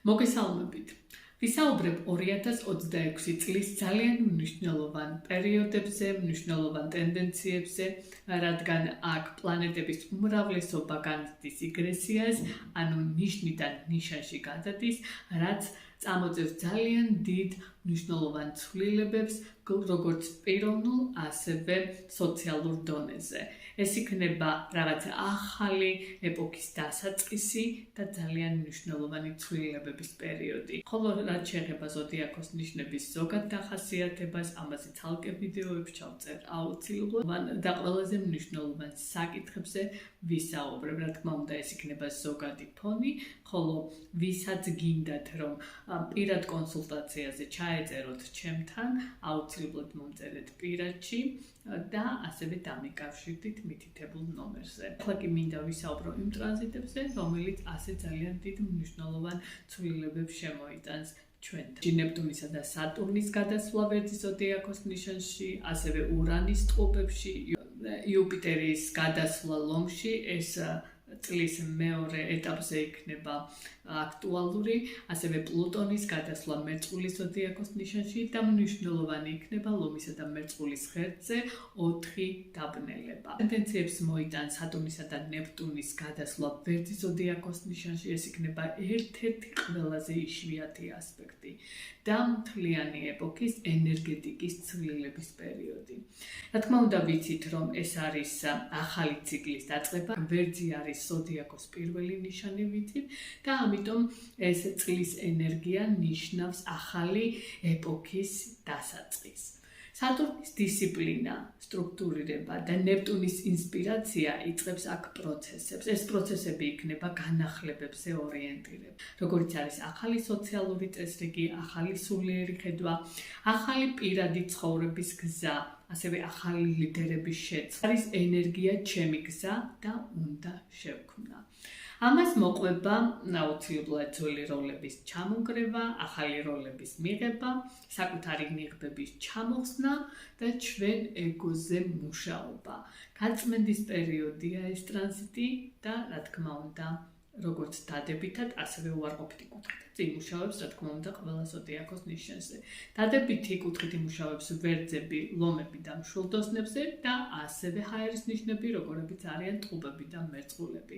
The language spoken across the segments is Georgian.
მოგესალმებით. ვისაუბრებ 2026 წლის ძალიან მნიშვნელოვან პერიოდებზე, მნიშვნელოვან ტენდენციებზე, რადგან აქ პლანეტების უმრავლესობა განიცდის იგრესიას, ანუ ნიშნიდან ნიშანში გადადის, რაც წამოწევს ძალიან დიდ მნიშვნელოვან ცვლილებებს, როგორც პიროვნულ, ასევე სოციალურ დონეზე. ეს იქნება რაღაცა ახალი ეპოქის დასაწყისი და ძალიან მნიშვნელოვანი ცვლილებების პერიოდი. ხოლო რაც შეეხება ზოდიაქოს ნიშნების ზოგად დახასიათებას, ამაზე ცალკე ვიდეოებს ჩავწერ აუცილებლად და ყველაზე მნიშვნელოვან საკითხებზე ვისაუბრებ. რა თქმა უნდა, ეს იქნება ზოგადი ფონი, ხოლო ვისაც გინდათ რომ პირად კონსულტაციაზე ჩაეწეროთ ჩემთან, აუცილებლად მომწერეთ პირადში და ასევე დამიკავშირდით მითითებულ ნომერზე. ახლა კი მინდა ვისაუბრო იმ ტრანზიტებზე, რომელიც ასე ძალიან დიდ მნიშვნელოვან ცვლილებებს შემოიტანს ჩვენთან. ნეპტუნისა და სატურნის გადასვლა ვერძის ზოდიაქოს ნიშანში, ასევე ურანის ტყუპებში, იუპიტერის გადასვლა ლომში, ეს წლის მეორე ეტაპზე იქნება აქტუალური, ასევე პლუტონის გადასვლა მერწყულის ზოდიაქოს ნიშანში და მნიშვნელოვანი იქნება ლომისა და მერწყულის ღერძზე 4 დაბნელება. ტენდენციებს მოიტანს სატურნისა და ნეპტუნის გადასვლა ვერძის ზოდიაქოს ნიშანში, ეს იქნება ერთ-ერთი ყველაზე იშვიათი ასპექტი და მთლიანი ეპოქის ენერგეტიკის ცვლილების პერიოდი. რა თქმა უნდა, ვიცით, რომ ეს არის ახალი ციკლის დაწყება, ვერძი არის ზოდიაქოს პირველი ნიშანი ვიცით და ამიტომ ეს წლის ენერგია ნიშნავს ახალი ეპოქის დასაწყისს. სატურნის დისციპლინა, სტრუქტურირება და ნეპტუნის ინსპირაცია იწყებს აქ პროცესებს. ეს პროცესები იქნება განახლებებზე ორიენტირებული. როგორც არის ახალი სოციალური წესრიგი, ახალი სულიერი ხედვა, ახალი პირადი ცხოვრების გზა, ასევე ახალი ლიდერების შეცვლა. არის ენერგია ჩემი გზა და უნდა შევქმნა. ამას მოყვება აუცილებლად ძველი როლების ჩამონგრევა, ახალი როლების მიღება, საკუთარი ნიღბების ჩამოხსნა და ჩვენ ეგოზე მუშაობა. გაწმენდის პერიოდია ეს ტრანზიტი და რა თქმა უნდა, როგორც დადებითად, ასევე უარყოფითი კუთხით იმუშავებს, რა თქმა უნდა, ყველა ზოდიაქოს ნიშანზე. დადებითი კუთხით იმუშავებს ვერძები, ლომები და მშვილდოსნებზე და ასევე ჰაერის ნიშნები, როგორებიც არიან ტყუპები და მერწყულები.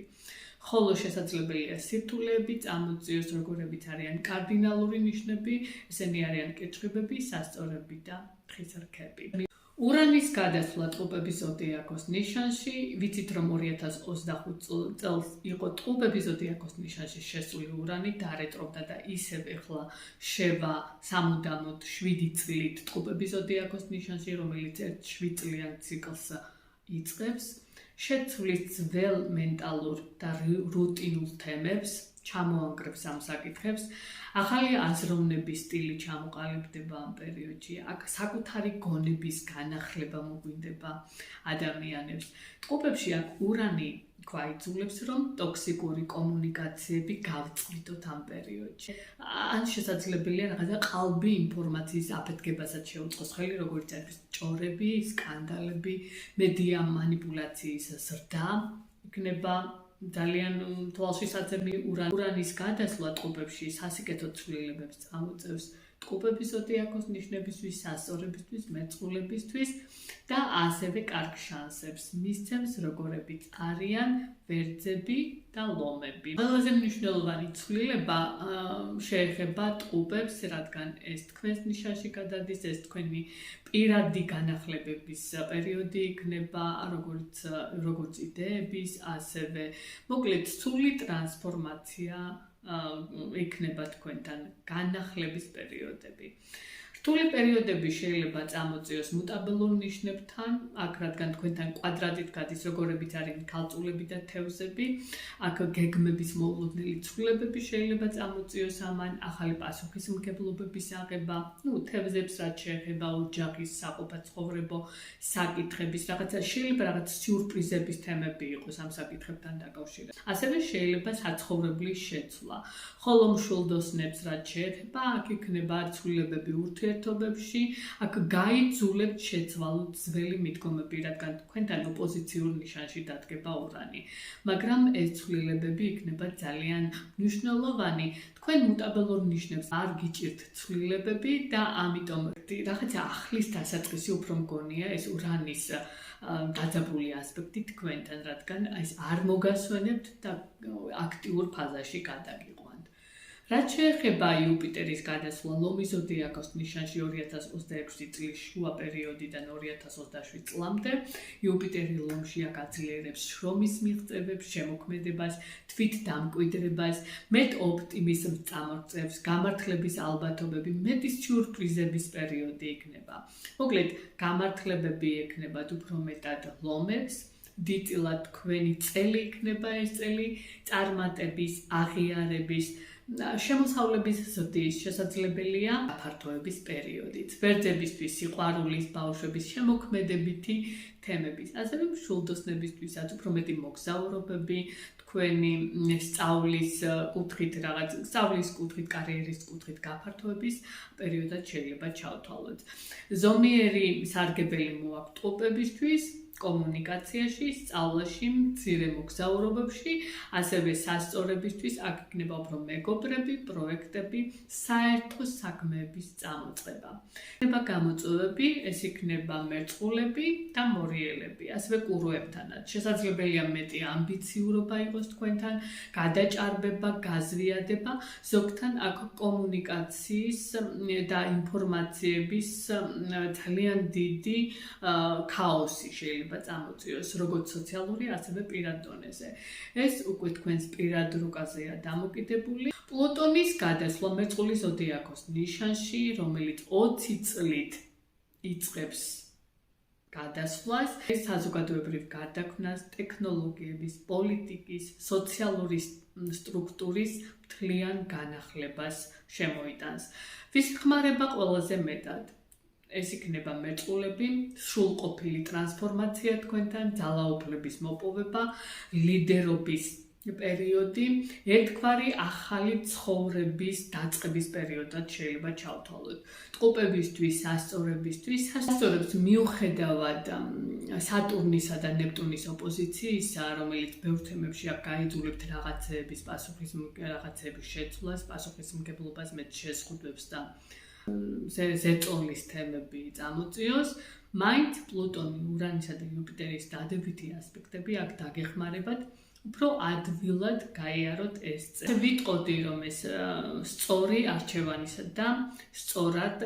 ხოლო შესაძლებელია სირთულეები წამოწიოს, როგორებიც არიან კარდინალური ნიშნები, ესენი არიან კიჩხიბები, სასწორები და თხის რქები. ურანის გადასვლა ტყუპების ზოდიაქოს ნიშანში, ვიცით რომ 2025 წელს იყო ტყუპების ზოდიაქოს ნიშანში შესული ურანი, დაარეტრობდა და ისევ ეხლა შევა სამუდამოდ 7 წლით ტყუპების ზოდიაქოს ნიშანში, რომელიც ერთ 7 წლიან ციკლს იწყებს. შეცვლის ძველ მენტალურ და რუტინულ თემებს, ჩამოანგრევს ამ საკითხებს, ახალი აზროვნების სტილი ჩამოყალიბდება ამ პერიოდში, აქ საკუთარი გონების განახლება მოგვინდება ადამიანებს. ტყუპებში აქ ურანი გვაიძულებს, რომ ტოქსიკური კომუნიკაციები გავწყვიტოთ ამ პერიოდში. ან შესაძლებელია რაღაცა ყალბი ინფორმაციის აფეთქებასაც შეუწყოს ხელი, როგორც არის ჭორები, სკანდალები, მედია მანიპულაციის ზრდა იქნება ძალიან თვალშისაცემი ურანის გადასვლა ტყუპებში სასიკეთო ცვლილებებს წამოწევს ტყუპების ზოდიაქოს ნიშნებისთვის, სასწორებისთვის, მერწყულებისთვის და ასევე კარგ შანსებს მისცემს, როგორებიც არიან ვერძები და ლომები. ყველაზე მნიშვნელოვანი ცვლილება შეეხება ტყუპებს, რადგან ეს თქვენს ნიშანში გადადის, ეს თქვენი პირადი განახლებების პერიოდი იქნება, როგორც იდეების, ასევე მოკლედ სრული ტრანსფორმაცია იქნება თქვენთან განახლების პერიოდები. რთული პერიოდები შეიძლება წამოწიოს მუტაბელურ ნიშნებთან, აქ რადგან თქვენთან კვადრატით გადის, როგორებიც არიან ქალწულები და თევზები, აქ გეგმების მოულოდნელი ცვლილებები შეიძლება წამოწიოს ამან, ახალი პასუხისმგებლობების აღება, თევზებს რაც შეეხება ოჯახის, საყოფაცხოვრებო საკითხების, შეიძლება რაღაც სიურპრიზების თემები იყოს ამ საკითხებთან დაკავშირებით. ასევე შეიძლება საცხოვრებლის შეცვლა. ხოლო მშვილდოსნებს რაც შეეხება, აქ იქნება ცვლილებები ურთიერთობებში ურთიერთობებში, აქ გაიძულებთ შეცვალოთ ძველი მიდგომები, რადგან თქვენთან ოპოზიციურ ნიშანში დადგება ურანი. მაგრამ ეს ცვლილებები იქნება ძალიან მნიშვნელოვანი. თქვენ მუტაბელურ ნიშნებს არ გიჭირთ ცვლილებები და ამიტომ რაღაცა ახლის დასაწყისი უფრო მგონია ეს ურანის დაძაბული ასპექტი თქვენთან, რადგან ეს არ მოგასვენებთ და აქტიურ ფაზაში გადაგიყვანთ. რაც შეეხება იუპიტერის გადასვლა ლომის ზოდიაქოს ნიშანში 2026 წლის შუა პერიოდიდან 2027 წლამდე, იუპიტერი ლომში აგძლიერებს შრომის მიღწევებს, შემოქმედებას, თვით დამკვიდრებას, მეტ ოპტიმიზმს წამოწევს, გამართლების ალბათობები, მეტი სიურპრიზების პერიოდი იქნება. მოკლედ, გამართლებები ექნებათ უფრო მეტად ლომებს, დიდწილად თქვენი წელი იქნება ეს წელი, წარმატების, აღიარების, შემოსავლების ზრდის შესაძლებელია გაფართოების პერიოდით, ბერძებისთვის სიყვარულის, ბავშვების შემოქმედებითი თემების, ასევე მშვილდოსნებისთვისაც უფრო მეტი მოგზაურობები, თქვენი სწავლის კუთხით, კარიერის კუთხით გაფართოების პერიოდად შეიძლება ჩავთვალოთ. ზომიერი სარგებელი მოაქვთ ტყუპებისთვის, კომუნიკაციაში, სწავლაში, მცირე მოგზაურობებში, ასევე სასწორებისთვის აქ იქნება უფრო მეგობრები, პროექტები, საერთო საქმეების წამოწყება. იქნება გამოწვევები, ეს იქნება მერწყულები და მორიელები, ასევე კურუებთანაც. შესაძლებელია მეტი ამბიციურობა იყოს თქვენთან, გადაჭარბება, გაზვიადება, ზოგთან აქ კომუნიკაციის და ინფორმაციების ძალიან დიდი ქაოსი შეიძლება წამოწიოს, როგორც სოციალური, ასევე პირად დონეზე. ეს უკვე თქვენს პირად რუკაზეა დამოკიდებული. პლუტონის გადასვლა მერწყულის ზოდიაქოს ნიშანში, რომელიც 20 წლით იწყებს გადასვლას, ეს საზოგადოებრივ გარდაქმნას, ტექნოლოგიების, პოლიტიკის, სოციალური სტრუქტურის მთლიან განახლებას შემოიტანს. ვის ხმარება ყველაზე მეტად? ეს იქნება მერწყულები, სრულყოფილი ტრანსფორმაცია თქვენთან, ძალაუფლების მოპოვება, ლიდერობის პერიოდი, ერთგვარი ახალი ცხოვრების დაწყების პერიოდად შეიძლება ჩავთვალოთ. ტყუპებისთვის, სასწორებს მიუხედავად სატურნისა და ნეპტუნის ოპოზიციისა, რომელიც ბევრ თემებში აქ გაიძულებთ რაღაცეების შეცვლას, პასუხისმგებლობას, მეტ შეზღუდვებს და ზეწოლის თემები წამოწიოს, მაინც პლუტონი, ურანისა და იუპიტერის დადებითი ასპექტები აქ დაგეხმარებათ, უფრო ადვილად გაიაროთ ეს წელი. ვიტყოდი, რომ ეს სწორი არჩევანისა და სწორად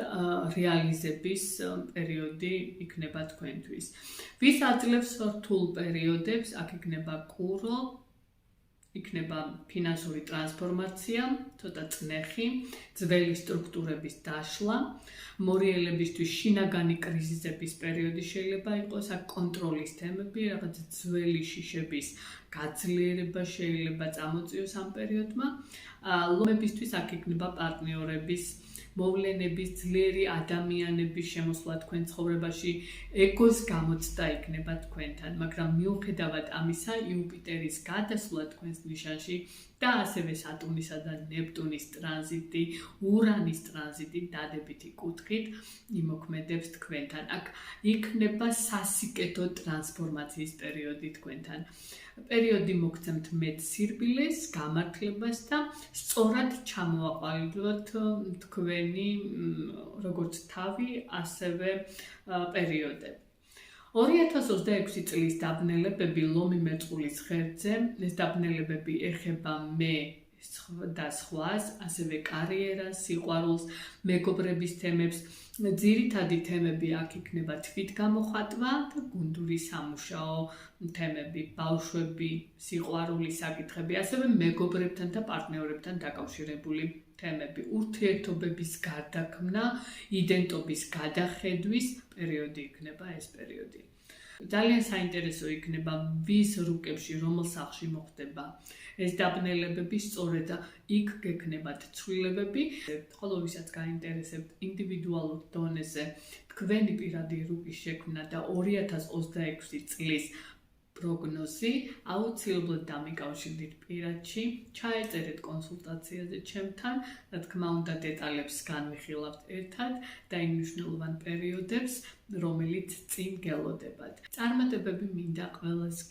რეალიზების პერიოდი იქნება თქვენთვის. ვის აძლევს რთულ პერიოდებს, აქ იქნება კურო, იქნება ფინანსური ტრანსფორმაცია, ცოტა წნეხი, ძველი სტრუქტურების დაშლა, მორიელებისთვის შინაგანი კრიზისების პერიოდი შეიძლება იყოს, აქ კონტროლის თემები, რაღაც ძველი შიშების გაძლიერება შეიძლება წამოწიოს ამ პერიოდმა. ლომებისთვის აქ იქნება პარტნიორების, მოვლენების, ძლიერი ადამიანების შემოსვლა თქვენ ცხოვრებაში, ეგოს გამოცდა იქნება თქვენთან, მაგრამ მიუხედავად ამისა, იუპიტერის გადასვლა თქვენს ნიშანში და ასევე სატურნისა და ნეპტუნის ტრანზიტი, ურანის ტრანზიტი დადებითი კუთხით იმოქმედებს თქვენთან. აქ იქნება სასიკეთო ტრანსფორმაციის პერიოდი თქვენთან. პერიოდი მოგცემთ მეტ სირბილეს, გამართლებას და სწორად ჩამოაყალიბოთ თქვენი როგორც თავი, ასევე პერიოდები. 2026 წლის დაბნელებები ლომი მერწყულის ღერძზე, ეს დაბნელებები ეხება მე და სხვას, ასევე კარიერას, სიყვარულს, მეგობრების თემებს. ძირითადი თემები აქ იქნება თვითგამოხატვა და გუნდური სამუშაო თემები, ბავშვები, სიყვარულის საკითხები, ასევე მეგობრებთან და პარტნიორებთან დაკავშირებული თემები, ურთიერთობების გარდაქმნა, იდენტობის გადახედვის პერიოდი იქნება ეს პერიოდი. ძალიან საინტერესო იქნება ვის რუკებში, რომელ სახლში მოხდება ეს დაბნელებები, სწორედ იქ გექნებათ ცვლილებები, ხოლო ვისაც გაინტერესებთ ინდივიდუალურ დონეზე თქვენი პირადი რუკის შექმნა და 2026 წლის პროგნოზი, აუცილებლად დამიკავშირდით პირადში, ჩაეწერეთ კონსულტაციაზე ჩემთან, რა თქმა უნდა დეტალებს განვიხილავთ ერთად და იმ მნიშვნელოვან პერიოდებს, რომელიც წინ გელოდებათ. წარმატებები მინდა ყველას.